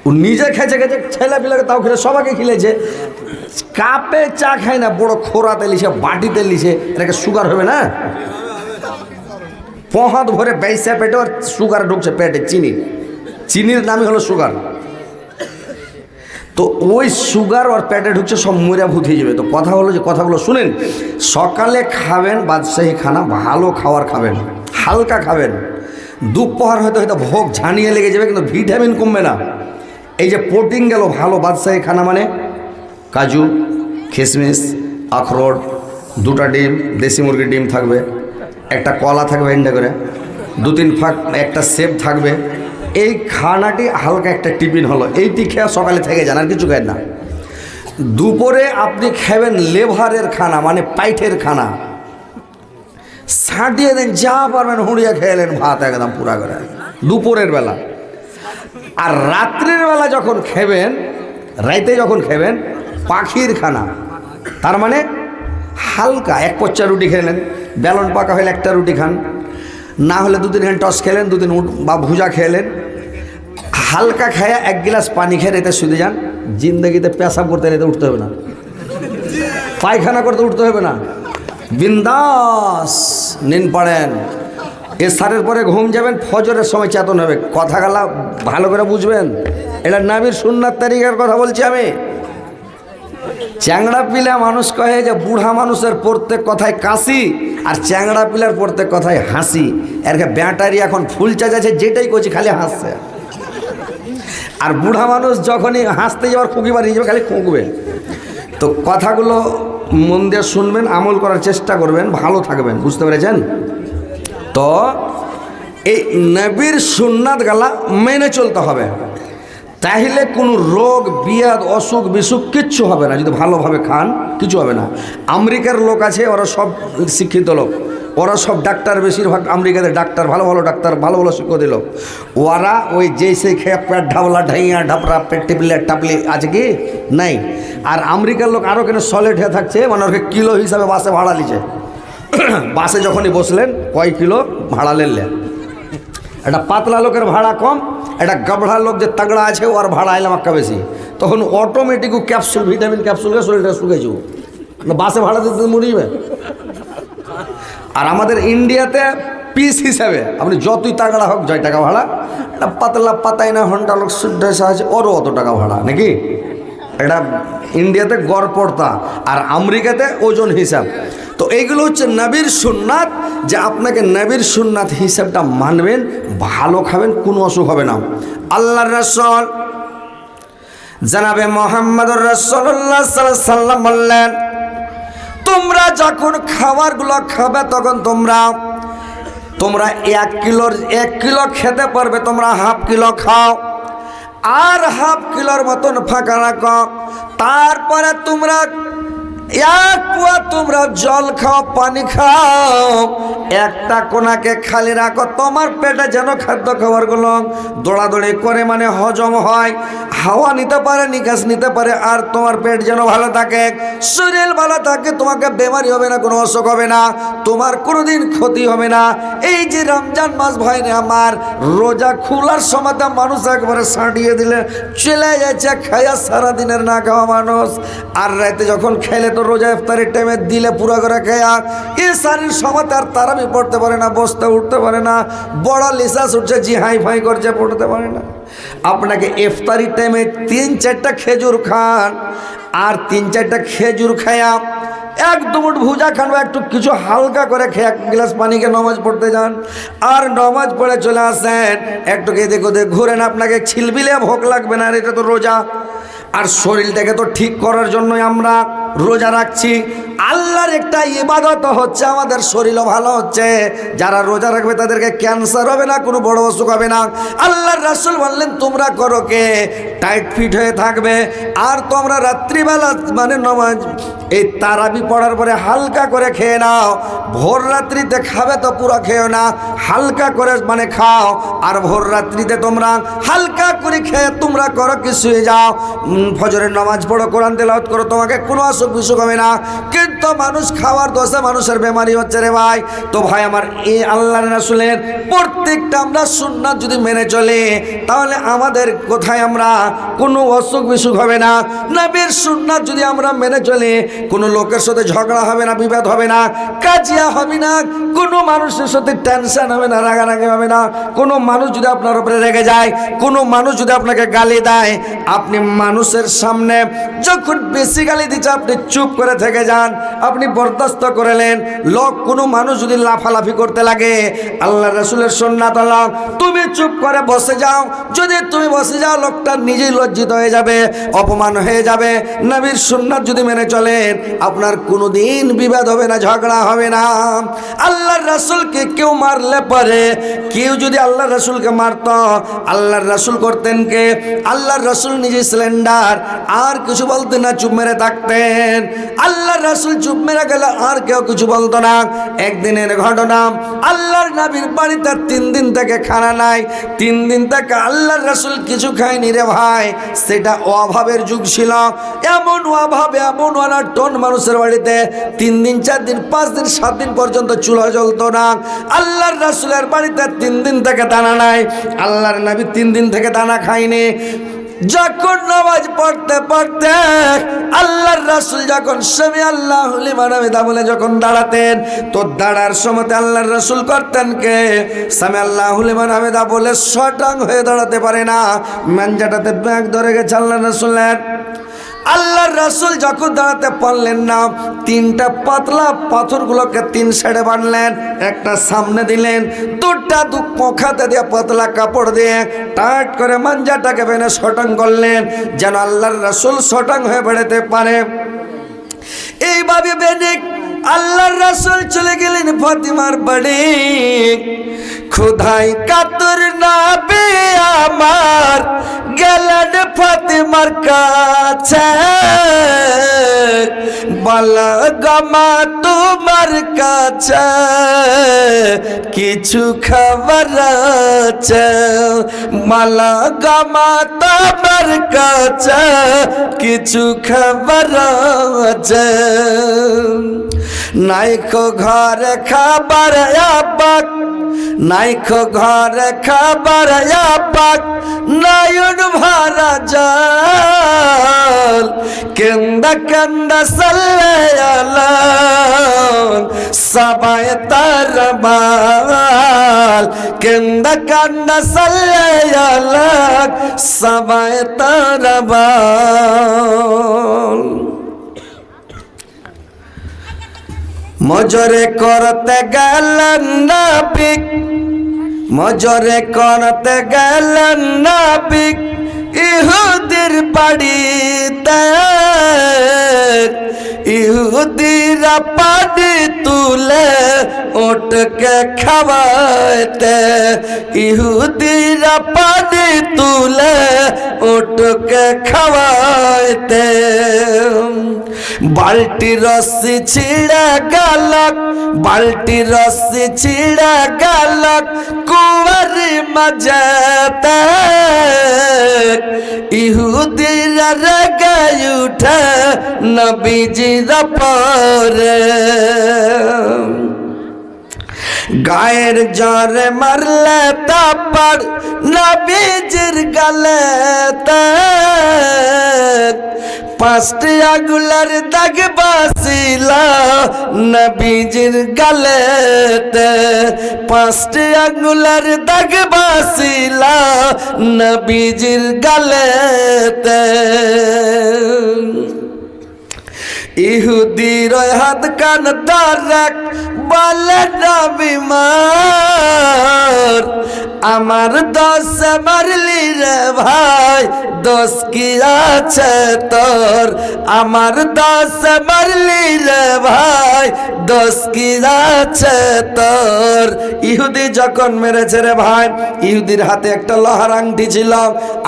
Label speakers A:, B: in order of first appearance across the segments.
A: ও নিজে খেয়েছে খেয়েছে ছেলে পিলাকে তাও খেলে সবাইকে খিলেছে। কাপে চা খায় না, বড় খোরাতে লিছে, বাটিতে লিছে, এটাকে সুগার হবে না? পহাত ভরে বেসা পেটে আর সুগার ঢুকছে পেটে, চিনির নামই হলো সুগার। তো ওই সুগার ওর পেটে ঢুকছে, সব মরিয়া ভূত হয়ে যাবে। তো কথা হলো যে কথাগুলো শুনেন, সকালে খাবেন বাদশাহী খানা, ভালো খাবার খাবেন, হালকা খাবেন। দুপুর হয়তো হয়তো ভোগ ঝানিয়ে লেগে যাবে, কিন্তু ভিটামিন কমবে না। এই যে প্রোটিন গেল ভালো বাদশাহী খানা, মানে কাজু, কিশমিশ, আখরোট, 2টা ডিম, দেশি মুরগির ডিম থাকবে, একটা কলা থাকবে এন্ডা করে, 2-3 ফাঁক একটা সেব থাকবে। এই খানাটি হালকা একটা টিফিন হলো, এইটি খেয়ে সকালে থেকে যান, আর কিছু খায় না। দুপুরে আপনি খাবেন লেভারের খানা, মানে পাইটের খানা, ছাটিয়ে দেন, যা পারবেন হুঁড়িয়া খেলেন ভাত একদম পুরা করে দুপুরের বেলা। আর রাত্রের বেলা যখন খাবেন, রাইতে যখন খাবেন পাখির খানা, তার মানে হালকা 1 পচ্চা রুটি খেলেন, বেলন পাকা হলে 1টা রুটি খান, না হলে 2-3 ঘন্টা টস খেলেন, 2-3 বা ভুজা খেলেন, হালকা খায়া 1 গ্লাস পানি খেয়ে রেতে শুধু যান। জিন্দগিতে পেশাব করতে রেতে উঠতে হবে না, পায়খানা করতে উঠতে হবে না, বিন্দাস নিন পড়েন। এসারের পরে ঘুম যাবেন, ফজরের সময় চেতন হবে। কথাগুলা ভালো করে বুঝবেন, এটা নবীর সুন্নাত তরিকার কথা বলছি আমি। চ্যাংড়া পিলা মানুষ কহে যে বুড়া মানুষের প্রত্যেক কথায় কাশি, আর চ্যাংড়া পিলার প্রত্যেক কথায় হাসি। এরকে ব্যাটারি এখন ফুল চার্জ আছে, যেটাই করছি খালি হাসছে। আর বুড়া মানুষ যখনই হাসতে যাওয়ার খুঁকি বাড়িয়ে যাবে, খালি খুঁকবে। তো কথাগুলো মন দিয়ে শুনবেন, আমল করার চেষ্টা করবেন, ভালো থাকবেন, বুঝতে পেরেছেন? তো এই নবীর সুন্নাত গালা মেনে চলতে হবে, তাহলে কোনো রোগ বিয়াদ অসুখ বিসুখ কিচ্ছু হবে না। যদি ভালোভাবে খান কিছু হবে না। আমেরিকার লোক আছে, ওরা সব শিক্ষিত লোক, ওরা সব ডাক্তার, বেশিরভাগ আমেরিকাতে ডাক্তার, ভালো ভালো ডাক্তার, ভালো ভালো শিক্ষিত লোক। ওরা ওই যেই খেয়ে পেট ঢাবলা ঢাইয়া ঢাপড়া পেট টিপলে টাপলি আছে কি নাই। আর আমেরিকার লোক আরও কেন সলিড হয়ে থাকছে, মানে ওকে কিলো হিসাবে বাসে ভাড়া লিছে। বাসে যখনই বসলেন কয় কিলো ভাড়া লেনলেন। একটা পাতলা লোকের ভাড়া কম, একটা গাবড়া লোক যে তাগড়া আছে ওর ভাড়া এলাম একটা বেশি। তখন অটোমেটিক ক্যাপসুল, ভিটামিন ক্যাপসুলকে শরীরটা শুকিয়ে যাবো, বাসে ভাড়া দিতে মরিবে। আর আমাদের ইন্ডিয়াতে পিস হিসাবে আপনি যতই তাগড়া হোক, 6 টাকা ভাড়া। একটা পাতলা পাতাই না ঘন্টা লোক শুদ্ধ আছে, ওরও অত টাকা ভাড়া নাকি। এটা ইন্ডিয়াতে গড় পড়তা, আর আমেরিকাতে ওজন হিসাব। তো এইগুলো হচ্ছে নবীর সুন্নাত, যে আপনাকে নবীর সুন্নাত হিসাবটা মানবেন, ভালো খাবেন, কোনো অসুখ হবে না। আল্লাহর রাসূল জনাবে মুহাম্মদুর রাসূলুল্লাহ সাল্লাল্লাহু আলাইহি ওয়াসাল্লাম বললেন, তোমরা যখন খাবারগুলো খাবে তখন তোমরা 1 কিলো খেতে পারবে, তোমরা ½ কিলো খাও, আর ½ কিলোর মতন ফাঁকা রাখো। তারপরে তোমরা 1 পোয়া তোমরা জল খাও, পানি খাও, একটা কোনাকে খালি রাখো। তোমার পেটে যেন খাদ্য খাবারগুলো দৌড়াদৌড়ি করে, মানে হজম হয়, হাওয়া নিতে পারে, নিকাশ নিতে পারে, আর তোমার পেট যেন ভালো থাকে, শরীর ভালো থাকে, তোমাকে বেমারি হবে না, কোনো অসুখ হবে না, তোমার কোনোদিন ক্ষতি হবে না। এই যে রমজান মাস ভাইরে আমার, রোজা খোলার সময় মানুষ একবারে সাঁটিয়ে দিলে চলে যাচ্ছে খাইয়া, সারাদিনের না খাওয়া মানুষ। আর রাতে যখন খেলে তো রোজা ইফতারের টাইমে দিলে পুরো করে খেয়া, ইফতারের সময় তার তারাবি পড়তে পারে না, বসতে উঠতে পারে না, বড় লিসাস উঠছে, জি হাই ফাই করছে, পড়তে পারে না। আপনাকে ইফতারির টাইমে 3-4টা খেজুর খান, আর 3-4টা খেজুর খায়া 1-2 ভুজা খান, একটু কিছু হালকা করে খেয়ে 1 গ্লাস পানিকে নামাজ পড়তে যান, আর নামাজ পড়ে চলে আসেন, একটু এদিক ওদিক ঘুরেন, আপনাকে ছিলবিলে ভোগ লাগবে না। আর এটা তো রোজা, আর শরীরটাকে তো ঠিক করার জন্যই আমরা রোজা রাখছি। আল্লাহর একটা ইবাদত হচ্ছে আমাদের শরীরও ভালো হচ্ছে। যারা রোজা রাখবে তাদেরকে ক্যান্সার হবে না, কোনো বড় অসুখ হবে না। আল্লাহর রাসূল বললেন তোমরা করো কে টাইট ফিট হয়ে থাকবে, আর তোমরা রাত্রিবেলা মানে নামাজ এই তারাবি পড়ার পরে হালকা করে খেয়ে নাও। ভোর রাত্রিতে খাবে তো পুরো খেও না, হালকা করে মানে খাও। আর ভোর রাত্রিতে তোমরা হালকা করে খেয়ে তোমরা করো কি শুয়ে যাও, ফজরের নামাজ পড়ো, কোরআন তেলাওয়াত করো, তোমাকে কোনো অসুখ বিসুখ হবে না। তো মানুষ খাওয়ার দোষে মানুষের বেমারি হচ্ছে রে ভাই। তো ভাই আমার, এই আল্লাহর রাসূলের প্রত্যেকটা আমরা সুন্নাত যদি মেনে চলে, তাহলে আমাদের কোথায় আমরা কোনো অসুখ বিসুখ হবে না। নবীর সুন্নাত যদি আমরা মেনে চলে, কোনো লোকের সাথে ঝগড়া হবে না, বিবাদ হবে না, কাজিয়া হবে না, কোনো মানুষের সাথে টেনশন হবে না, রাগারাগি হবে না। কোনো মানুষ যদি আপনার উপরে রেগে যায়, কোনো মানুষ যদি আপনাকে গালি দেয়, আপনি মানুষের সামনে যখন বেশি গালি দিচ্ছে আপনি চুপ করে থেকে যান, আপনি বরদাস্ত করলেন। কোনো মানুষ যদি লাফালাফি করতে লাগে, আল্লাহ রাসূলের সুন্নাত হলো তুমি চুপ করে বসে যাও। যদি তুমি বসে যাও, লোকটা নিজেই লজ্জিত হয়ে যাবে, অপমান হয়ে যাবে। নবীর সুন্নাত যদি মেনে চলেন, আপনার কোনোদিন বিবাদ হবে না, ঝগড়া হবে না। আল্লাহর রাসূলকে কেউ মারলে পরে, কেউ যদি আল্লাহর রাসূলকে মারত, আল্লাহর রাসূল করতেন কে? আল্লাহর রাসূল নিজে সিলিন্ডার, আর কিছু বলতেন না, চুপ মেরে থাকতেন। আল্লাহর রাসূল চুপ মেরে গেলে আর কেউ কিছু বলতো না। একদিনের ঘটনা, আল্লাহর নবীর বাড়িতে 3 দিন থেকে খানা নাই। 3 দিন থেকে আল্লাহর রাসূল কিছু খায়নি রে ভাই। সেটা অভাবের যুগ ছিল, এমন অভাব, এমন অনাটন মানুষের বাড়িতে 3 দিন 4 দিন 5 দিন 7 দিন পর্যন্ত চুলা জ্বলতো না। আল্লাহর রাসূলের বাড়িতে 3 দিন থেকে দানা নাই, আল্লাহর নবী 3 দিন থেকে দানা খায়নি। যখন নামাজ পড়তে পড়তে আল্লাহর রাসূল যখন সামি আল্লাহু লিমান হামিদা বলে যখন দাঁড়াতেন, তো দাঁড়ার সময় আল্লাহর রাসূল করতেন কে? সামি আল্লাহু লিমান হামিদা বলে শটাং হয়ে দাঁড়াতে পারে না, মানজাটাতে ব্যাগ ধরে গেছে আল্লাহর রাসূলের। আল্লাহর রাসূল যখন দাঁড়াতে পারলেন না, 3টা পাতলা পাথরগুলোকে 3 সাইডে বাঁধলেন, একটা সামনে দিলেন, 2টা মুখাতে দিয়ে পাতলা কাপড় দিয়ে টাইট করে মাঞ্জাটাকে বেঁধে শটাং করলেন, যেন আল্লাহর রাসূল শটাং হয়ে বেড়াতে পারে। এইভাবে বেঁধে আল্লাহর রাসূল চলে গেলেন ফাতিমার বাড়ি। খোদাই কাতর নবী আমার গেলেন ফাতিমার কাছে, বলা গমা তোমার কাছে কিছু খবর আছে, বলা গমা তোমার কাছে কিছু খবর আছে। নাইকো ঘরে খাবার আবাক, নাইকো ঘরে খাবার আবাক, নয়ন ভরা জল, কেন্দা কেন্দা সাল্লে আলা সবাই তার বাল, কেন্দা কেন্দা সাল্লে আলা সবাই তার বাল। মজরে করতে গেলেন নবী, মজরে করতে গেলেন নবী ইহুদির বাড়িতে। ইহুদিরা পানি তুলে ওটকে খাওয়াইতে, ইহুদিরা পানি তুলে ওটকে খাওয়াইতে। বালটি রস্সি ছিঁড়ে গেল, বালটি রস্সি ছিঁড়ে গেল কুয়ারি মাঝেতে। ইহুদিরা রেগে উঠে নবীজির পরে, গায়ের জ্বরে মারলে তারপর নবীজির গালেতে। 5টি আগুলার দাগ বাসিল নবীজির গালেতে, 5টি আগুলার দাগ বাসিল নবীজির গালেতে। ইহুদির হাত কান ধরে বলে নবী মার, আমার দোষ মারলি রে ভাই, দোষ কি আছে তোর? আমার দোষ মারলি রে ভাই, দোষ কি আছে তোর? ইহুদি যখন মেরেছে রে ভাই, ইহুদির হাতে একটা লোহার আংটি ছিল,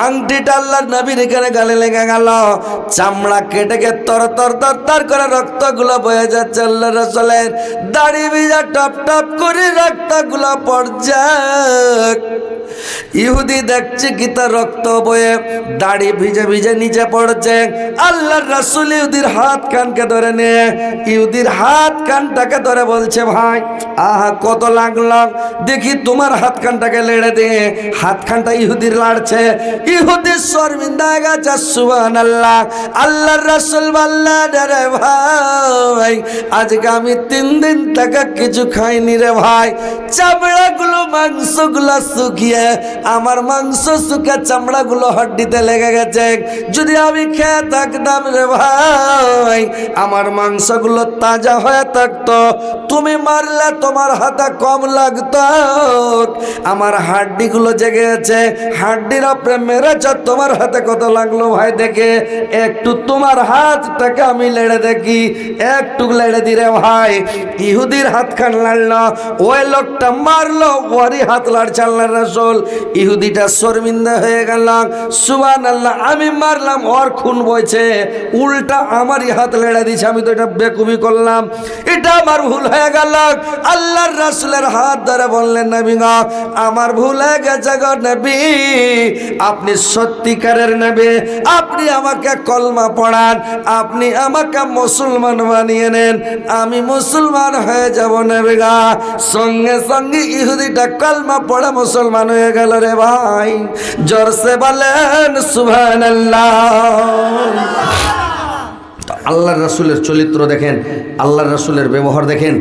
A: আংটিটা আল্লাহর নবীর এখানে গালে লেগে গেল, চামড়া কেটে গে তর তর তর তর করে রক্তগুলো বয়ে যাচ্ছে। আল্লাহর রাসূলের দাড়ি ভিজা টপ টপ করে রক্তগুলো পড়ছে। ইহুদি দেখছে কি তার রক্ত বয়ে দাড়ি ভিজে ভিজে নিচে পড়ছে। আল্লাহর রাসূল ইহুদির হাত কানকে ধরে নিয়ে ইহুদির হাত কানটাকে ধরে বলছে, ভাই আহা কত লাগলো, দেখি তোমার হাত কানটাকে লেড়ে দিয়ে হাত কানটা ইহুদির লাড়ছে। ইহুদি শর্মিন্দা হয়ে গেছে। সুবহানাল্লাহ। আল্লাহর রাসূল বললেন, রে ভাই আজকে আমি 3 দিন থেকে কিছু খাইনি রে ভাই, চামড়াগুলো মাংসগুলো শুকিয়ে আমার মাংস শুকে চামড়াগুলো হাড্ডিতে লেগে গেছে। যদি আমি খেয়ে থাকতাম রে ভাই আমার মাংসগুলো তাজা হয়ে থাকতো, তুমি মারলে তোমার হাতে কম লাগতো। আমার হাড্ডিগুলো জেগে আছে, হাড্ডির উপরে মেরেছ, তোমার হাতে কত লাগলো ভাই দেখে একটু তোমার হাতটাকে আমি লেড়ে দেখি। একটু লেড়ে দিরে ভাই ইহুদির হাত খান লাড়লো, ওই লোকটা মারলো, ওরই হাত লাড়ছে আল্লাহর রাসূল। ইহুদিটা শর্মিন্দা হয়ে গেল। সুবহানাল্লাহ, আমি মারলাম, ওর খুন বইছে, উল্টা আমারই হাত লেড়ে দিছে, আমি তো এটা বেকুবি করলাম, এটা আমার ভুল হয়ে গেল। আল্লাহর রাসূলের হাত ধরে বললেন, নবী গো আমার ভুল হয়ে গেছে গো নবী, আপনি সত্যিকারের নবী, আপনি আমাকে কলমা পড়ান, আপনি আমাকে মুসলমান বানিয়ে নেন, আমি মুসলমান হয়ে যাব নবী গো। সঙ্গে সঙ্গে ইহুদিটা কলমা পড়ে মুসলমান হয়ে গেল রে ভাই। জোরসে বলেন সুবহানাল্লাহ। আল্লাহর রাসূলের চরিত্র দেখেন, আল্লাহর রাসূলের ব্যবহার দেখেন।